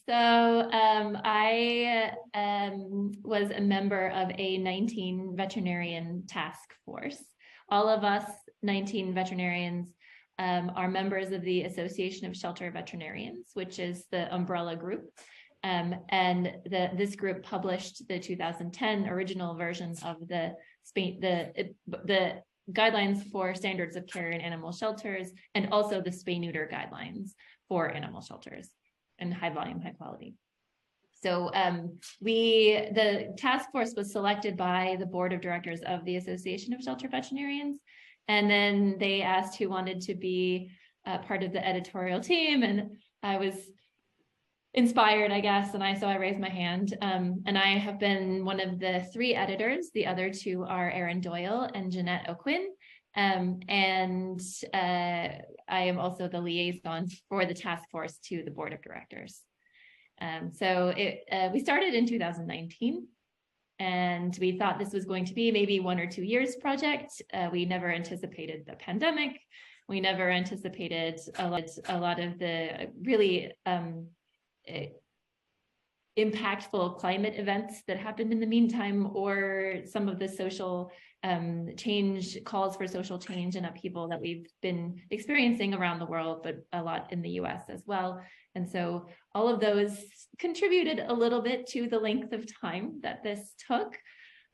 I was a member of a 19 veterinarian task force. All of us 19 veterinarians are members of the Association of Shelter Veterinarians, which is the umbrella group. This group published the 2010 original version of the guidelines for standards of care in animal shelters, and also the spay-neuter guidelines for animal shelters and high volume, high quality. So the task force was selected by the board of directors of the Association of Shelter Veterinarians. And then they asked who wanted to be part of the editorial team. And I was inspired, I guess. And so I raised my hand. And I have been one of the 3 editors. The other 2 are Erin Doyle and Jeanette O'Quinn. I am also the liaison for the task force to the board of directors. We started in 2019, and we thought this was going to be maybe 1 or 2 years project. We never anticipated the pandemic. We never anticipated a lot of the really impactful climate events that happened in the meantime, or some of the social calls for social change and upheaval that we've been experiencing around the world, but a lot in the US as well. And so all of those contributed a little bit to the length of time that this took,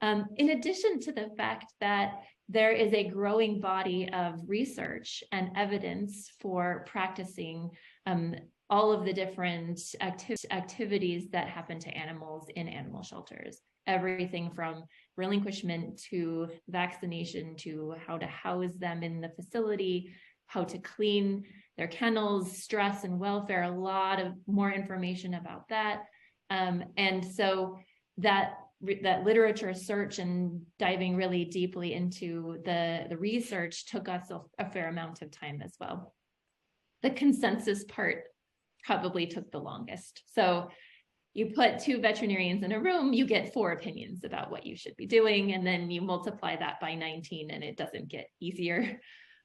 in addition to the fact that there is a growing body of research and evidence for practicing all of the different activities that happen to animals in animal shelters. Everything from relinquishment to vaccination to how to house them in the facility, how to clean their kennels, stress and welfare, a lot of more information about that. And so that literature search and diving really deeply into the research took us a fair amount of time as well. The consensus part probably took the longest. So you put 2 veterinarians in a room, you get 4 opinions about what you should be doing, and then you multiply that by 19 and it doesn't get easier.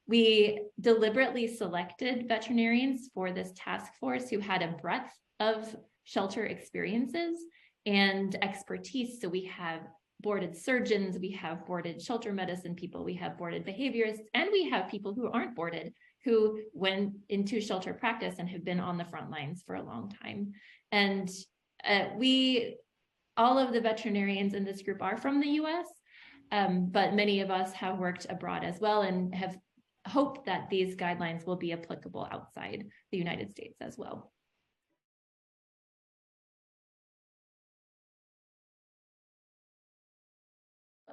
We deliberately selected veterinarians for this task force who had a breadth of shelter experiences and expertise. So we have boarded surgeons, we have boarded shelter medicine people, we have boarded behaviorists, and we have people who aren't boarded, who went into shelter practice and have been on the front lines for a long time. And all of the veterinarians in this group are from the US, but many of us have worked abroad as well and have hoped that these guidelines will be applicable outside the United States as well.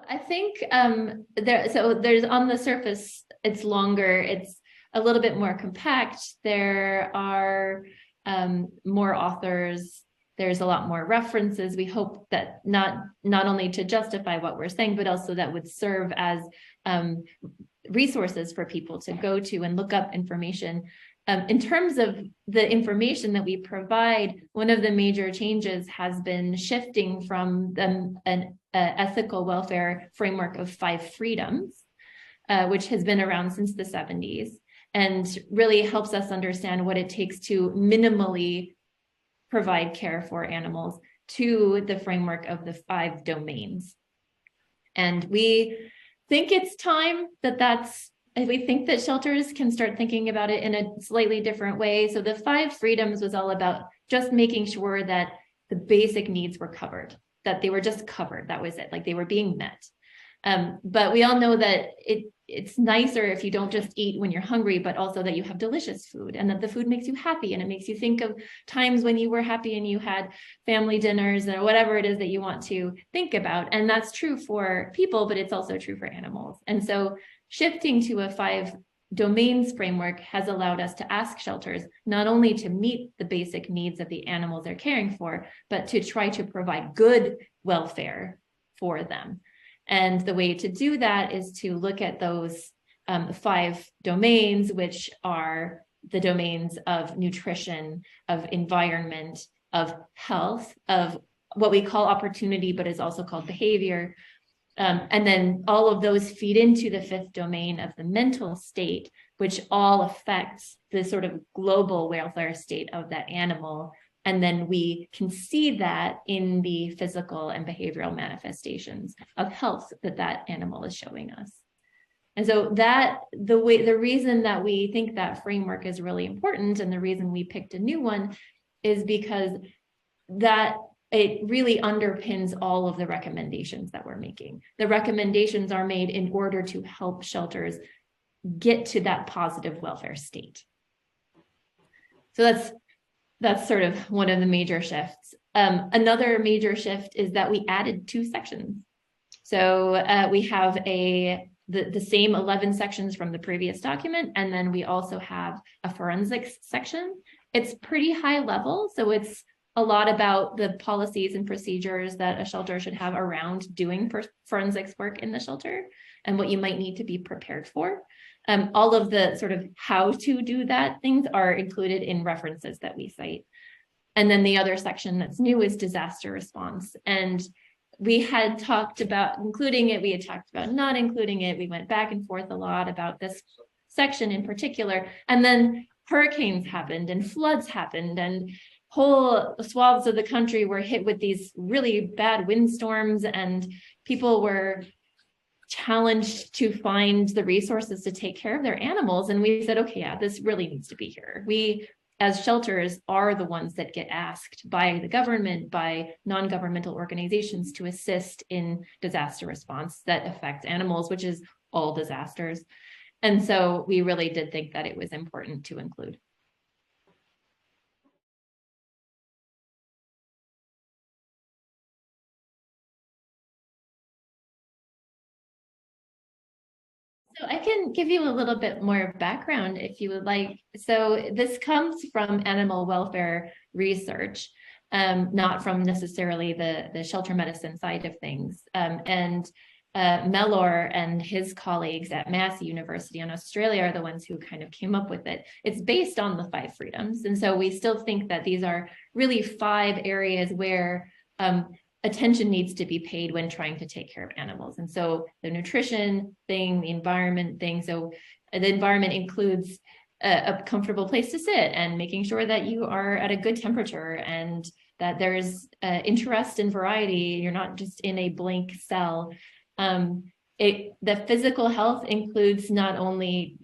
I think there's on the surface, it's longer, it's a little bit more compact. There are more authors, there's a lot more references. We hope that not only to justify what we're saying, but also that would serve as resources for people to go to and look up information. In terms of the information that we provide, one of the major changes has been shifting from an ethical welfare framework of 5 freedoms, which has been around since the 70s, and really helps us understand what it takes to minimally provide care for animals, to the framework of the 5 domains. And we think it's time we think that shelters can start thinking about it in a slightly different way. So the 5 freedoms was all about just making sure that the basic needs were covered, that they were just covered. That was it, like they were being met. But we all know that it's nicer if you don't just eat when you're hungry, but also that you have delicious food and that the food makes you happy and it makes you think of times when you were happy and you had family dinners or whatever it is that you want to think about. And that's true for people, but it's also true for animals. And so shifting to a 5 domains framework has allowed us to ask shelters not only to meet the basic needs of the animals they're caring for, but to try to provide good welfare for them. And the way to do that is to look at those 5 domains, which are the domains of nutrition, of environment, of health, of what we call opportunity, but is also called behavior. And then all of those feed into the 5th domain of the mental state, which all affects the sort of global welfare state of that animal And then we can see that in the physical and behavioral manifestations of health that that animal is showing us. And so that the reason that we think that framework is really important, and the reason we picked a new one, is because that it really underpins all of the recommendations that we're making. The recommendations are made in order to help shelters get to that positive welfare state. So that's sort of one of the major shifts. Another major shift is that we added 2 sections. So we have the same 11 sections from the previous document, and then we also have a forensics section. It's pretty high level, so it's a lot about the policies and procedures that a shelter should have around doing forensics work in the shelter and what you might need to be prepared for. All of the sort of how to do that things are included in references that we cite. And then the other section that's new is disaster response. And we had talked about including it, we had talked about not including it. We went back and forth a lot about this section in particular. And then hurricanes happened and floods happened and whole swaths of the country were hit with these really bad windstorms, and people were challenged to find the resources to take care of their animals. And we said, okay, yeah, this really needs to be here. We, as shelters, are the ones that get asked by the government, by non-governmental organizations, to assist in disaster response that affects animals, which is all disasters. And so we really did think that it was important to include. So I can give you a little bit more background if you would like. So this comes from animal welfare research, not from necessarily the shelter medicine side of things. Mellor and his colleagues at Massey University in Australia are the ones who kind of came up with it. It's based on the 5 freedoms. And so we still think that these are really 5 areas where attention needs to be paid when trying to take care of animals. And so the nutrition thing, the environment thing. So the environment includes a comfortable place to sit and making sure that you are at a good temperature and that there's interest and variety. You're not just in a blank cell. The physical health includes not only,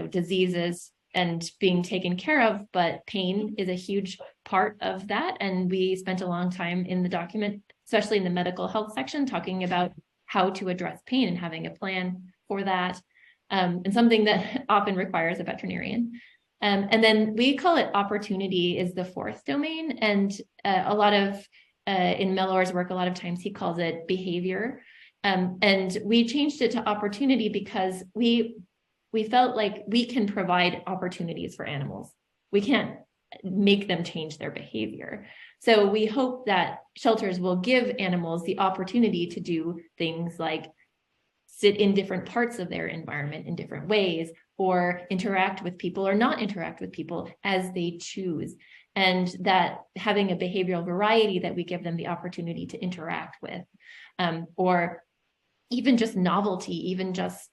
diseases and being taken care of, but pain is a huge part of that. And we spent a long time in the document, especially in the medical health section, talking about how to address pain and having a plan for that, and something that often requires a veterinarian. And then we call it opportunity is the 4th domain. And a lot of, in Mellor's work, a lot of times he calls it behavior. And we changed it to opportunity because we felt like we can provide opportunities for animals. We can't make them change their behavior. So we hope that shelters will give animals the opportunity to do things like sit in different parts of their environment in different ways, or interact with people or not interact with people as they choose. And that having a behavioral variety that we give them the opportunity to interact with, or even just novelty, even just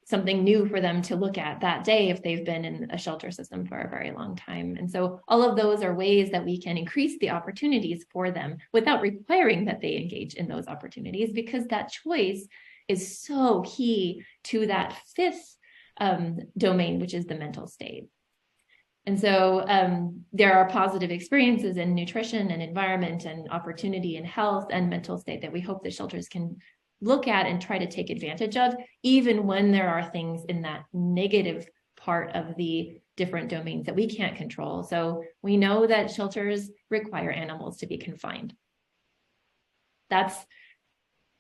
something new for them to look at that day if they've been in a shelter system for a very long time. And so all of those are ways that we can increase the opportunities for them without requiring that they engage in those opportunities, because that choice is so key to that 5th domain, which is the mental state. And so there are positive experiences in nutrition and environment and opportunity and health and mental state that we hope the shelters can look at and try to take advantage of, even when there are things in that negative part of the different domains that we can't control. So we know that shelters require animals to be confined. That's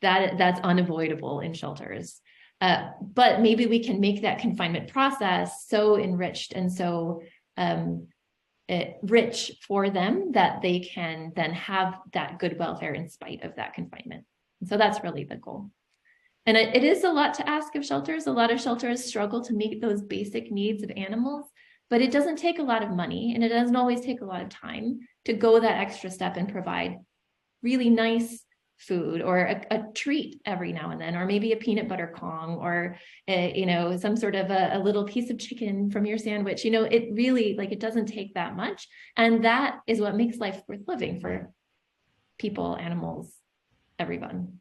unavoidable in shelters. But maybe we can make that confinement process so enriched and so rich for them that they can then have that good welfare in spite of that confinement. So that's really the goal. And it is a lot to ask of shelters. A lot of shelters struggle to meet those basic needs of animals, but it doesn't take a lot of money, and it doesn't always take a lot of time to go that extra step and provide really nice, food or a treat every now and then, or maybe a peanut butter Kong, or some sort of a little piece of chicken from your sandwich. It really, it doesn't take that much, and that is what makes life worth living for people, animals, everyone.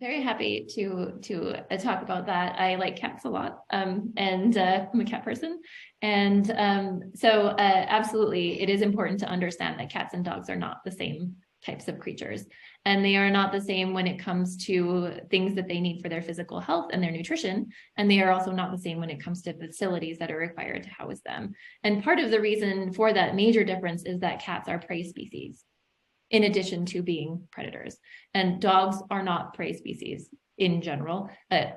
Very happy to talk about that. I like cats a lot, and I'm a cat person. And so absolutely, it is important to understand that cats and dogs are not the same types of creatures. And they are not the same when it comes to things that they need for their physical health and their nutrition. And they are also not the same when it comes to facilities that are required to house them. And part of the reason for that major difference is that cats are prey species, in addition to being predators. And dogs are not prey species in general.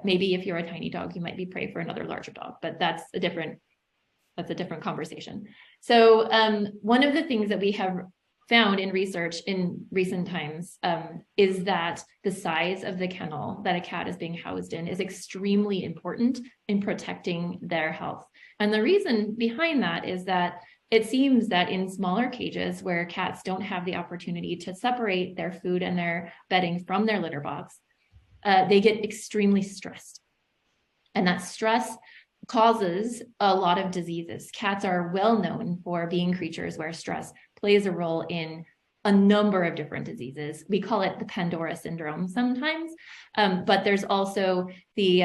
Maybe if you're a tiny dog, you might be prey for another larger dog, but that's a different conversation. So one of the things that we have found in research in recent times is that the size of the kennel that a cat is being housed in is extremely important in protecting their health. And the reason behind that is that it seems that in smaller cages where cats don't have the opportunity to separate their food and their bedding from their litter box, they get extremely stressed. And that stress causes a lot of diseases. Cats are well known for being creatures where stress plays a role in a number of different diseases. We call it the Pandora syndrome sometimes, but there's also the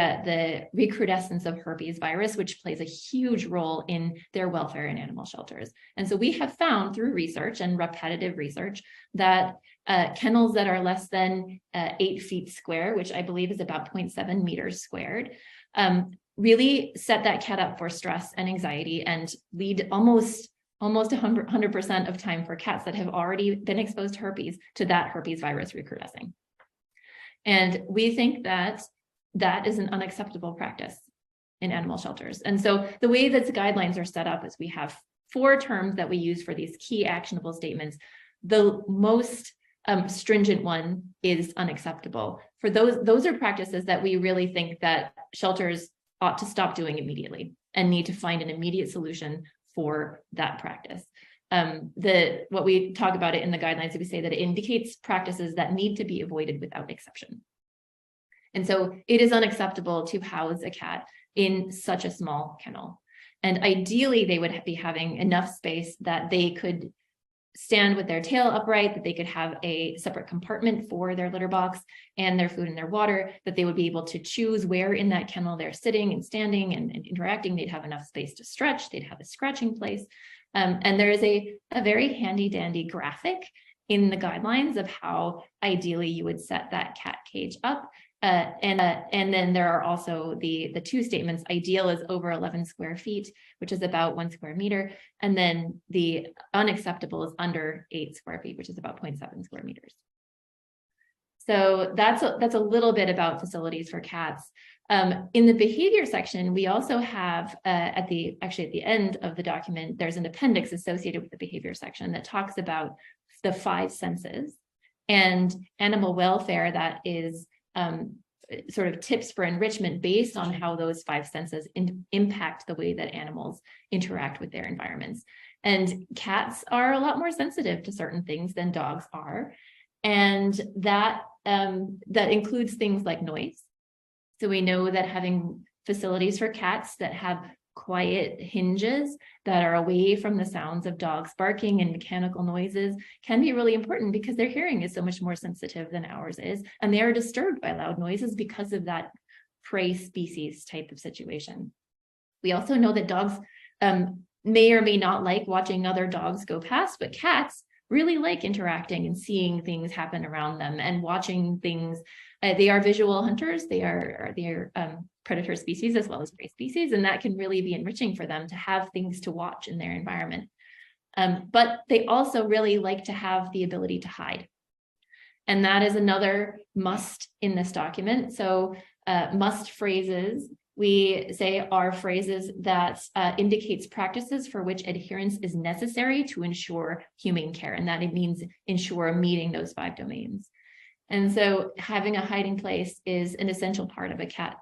recrudescence of herpes virus, which plays a huge role in their welfare in animal shelters. And so we have found through research and repetitive research that kennels that are less than 8 feet square, which I believe is about 0.7 meters squared, really set that cat up for stress and anxiety and lead almost 100% of time for cats that have already been exposed to herpes to that herpes virus recrudescing. And we think that that is an unacceptable practice in animal shelters. And so the way that the guidelines are set up is we have 4 terms that we use for these key actionable statements. The most stringent one is unacceptable. For those are practices that we really think that shelters ought to stop doing immediately and need to find an immediate solution for that practice. What we talk about it in the guidelines, we say that it indicates practices that need to be avoided without exception. And so it is unacceptable to house a cat in such a small kennel. And ideally, they would be having enough space that they could stand with their tail upright, that they could have a separate compartment for their litter box and their food and their water, that they would be able to choose where in that kennel they're sitting and standing and interacting. They'd have enough space to stretch. They'd have a scratching place. And there is a very handy dandy graphic in the guidelines of how ideally you would set that cat cage up. And then there are also the 2 statements. Ideal is over 11 square feet, which is about 1 square meter. And then the unacceptable is under 8 square feet, which is about 0.7 square meters. So that's a little bit about facilities for cats. In the behavior section, we also have at the end of the document, there's an appendix associated with the behavior section that talks about the 5 senses and animal welfare that is sort of tips for enrichment based on how those 5 senses impact the way that animals interact with their environments. And cats are a lot more sensitive to certain things than dogs are. And that includes things like noise. So we know that having facilities for cats that have quiet hinges that are away from the sounds of dogs barking and mechanical noises can be really important because their hearing is so much more sensitive than ours is. And they are disturbed by loud noises because of that prey species type of situation. We also know that dogs may or may not like watching other dogs go past, but cats really like interacting and seeing things happen around them and watching things. They are visual hunters. They are predator species as well as prey species, and that can really be enriching for them to have things to watch in their environment. But they also really like to have the ability to hide. And that is another must in this document. So must phrases, we say, are phrases that indicates practices for which adherence is necessary to ensure humane care. And that it means ensure meeting those 5 domains. And so having a hiding place is an essential part of a cat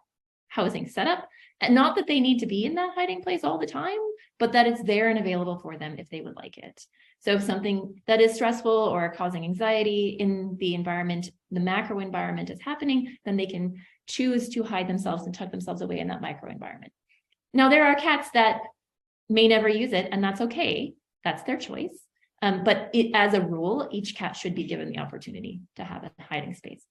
housing setup. And not that they need to be in that hiding place all the time, but that it's there and available for them if they would like it. So if something that is stressful or causing anxiety in the environment, the macro environment is happening, then they can choose to hide themselves and tuck themselves away in that micro environment. Now, there are cats that may never use it, and that's okay. That's their choice. But as a rule, each cat should be given the opportunity to have a hiding space.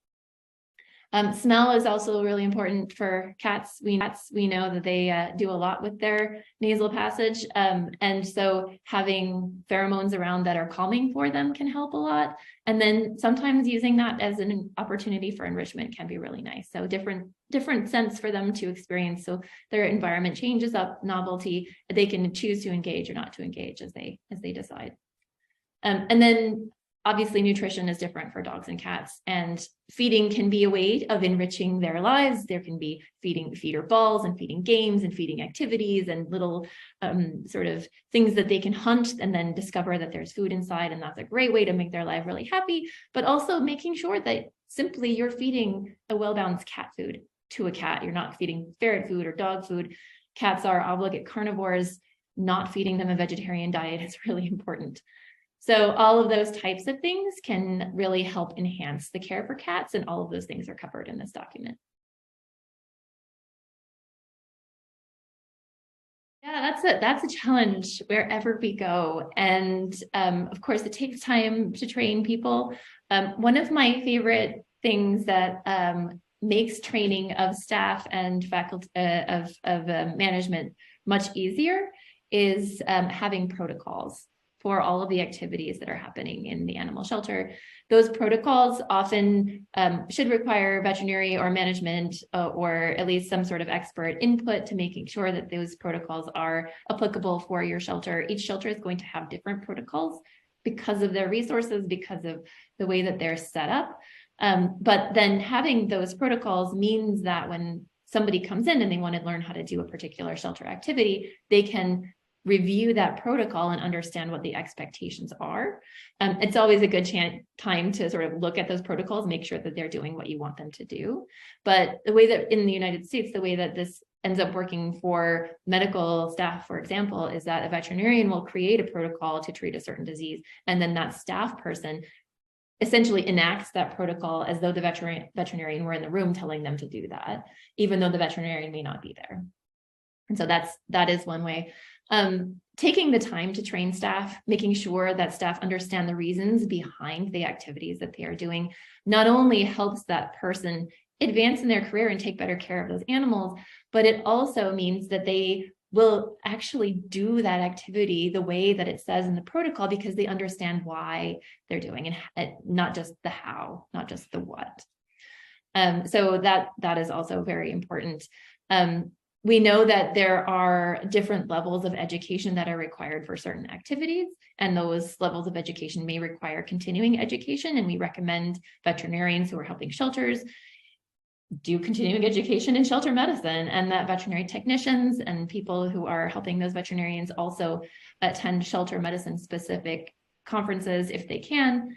Smell is also really important for cats. We know that they do a lot with their nasal passage. And so having pheromones around that are calming for them can help a lot. And then sometimes using that as an opportunity for enrichment can be really nice. So different sense for them to experience. So their environment changes up, novelty, they can choose to engage or not to engage as they decide. And then obviously nutrition is different for dogs and cats, and feeding can be a way of enriching their lives. There can be feeder balls and feeding games and feeding activities and little sort of things that they can hunt and then discover that there's food inside. And that's a great way to make their life really happy, but also making sure that simply you're feeding a well-balanced cat food to a cat. You're not feeding ferret food or dog food. Cats are obligate carnivores. Not feeding them a vegetarian diet is really important. So all of those types of things can really help enhance the care for cats, and all of those things are covered in this document. Yeah, that's a challenge wherever we go. And of course, it takes time to train people. One of my favorite things that makes training of staff and faculty of management much easier is having protocols for all of the activities that are happening in the animal shelter. Those protocols often should require veterinary or management or at least some sort of expert input to making sure that those protocols are applicable for your shelter. Each shelter is going to have different protocols because of their resources, because of the way that they're set up. But then having those protocols means that when somebody comes in and they want to learn how to do a particular shelter activity, they can review that protocol and understand what the expectations are. It's always a good time to sort of look at those protocols, make sure that they're doing what you want them to do. But the way that in the United States, the way that this ends up working for medical staff, for example, is that a veterinarian will create a protocol to treat a certain disease, and then that staff person essentially enacts that protocol as though the veterinarian were in the room telling them to do that, even though the veterinarian may not be there. And so that is one way. Taking the time to train staff, making sure that staff understand the reasons behind the activities that they are doing, not only helps that person advance in their career and take better care of those animals, but it also means that they will actually do that activity the way that it says in the protocol, because they understand why they're doing it, not just the how, not just the what. So that is also very important. We know that there are different levels of education that are required for certain activities, and those levels of education may require continuing education, and we recommend veterinarians who are helping shelters do continuing education in shelter medicine, and that veterinary technicians and people who are helping those veterinarians also attend shelter medicine specific conferences if they can.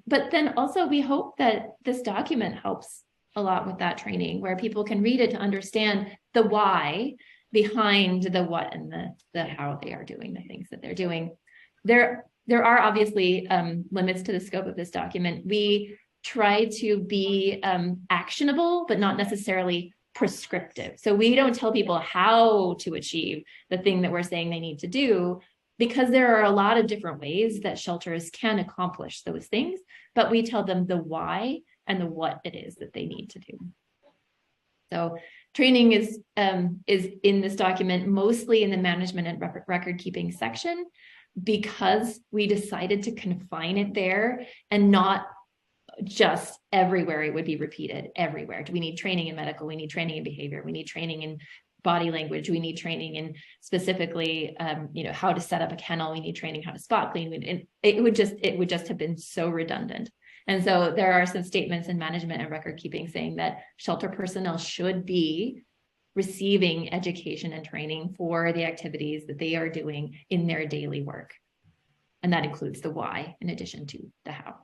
But then also we hope that this document helps a lot with that training, where people can read it to understand the why behind the what and the how they are doing the things that they're doing. There are obviously limits to the scope of this document. We try to be actionable, but not necessarily prescriptive. So we don't tell people how to achieve the thing that we're saying they need to do, because there are a lot of different ways that shelters can accomplish those things, but we tell them the why and the what it is that they need to do. So training is in this document, mostly in the management and record keeping section, because we decided to confine it there and not just everywhere it would be repeated everywhere. Do we need training in medical? We need training in behavior. We need training in body language. We need training in specifically, how to set up a kennel. We need training how to spot clean. And it would just have been so redundant. And so there are some statements in management and record keeping saying that shelter personnel should be receiving education and training for the activities that they are doing in their daily work. And that includes the why in addition to the how.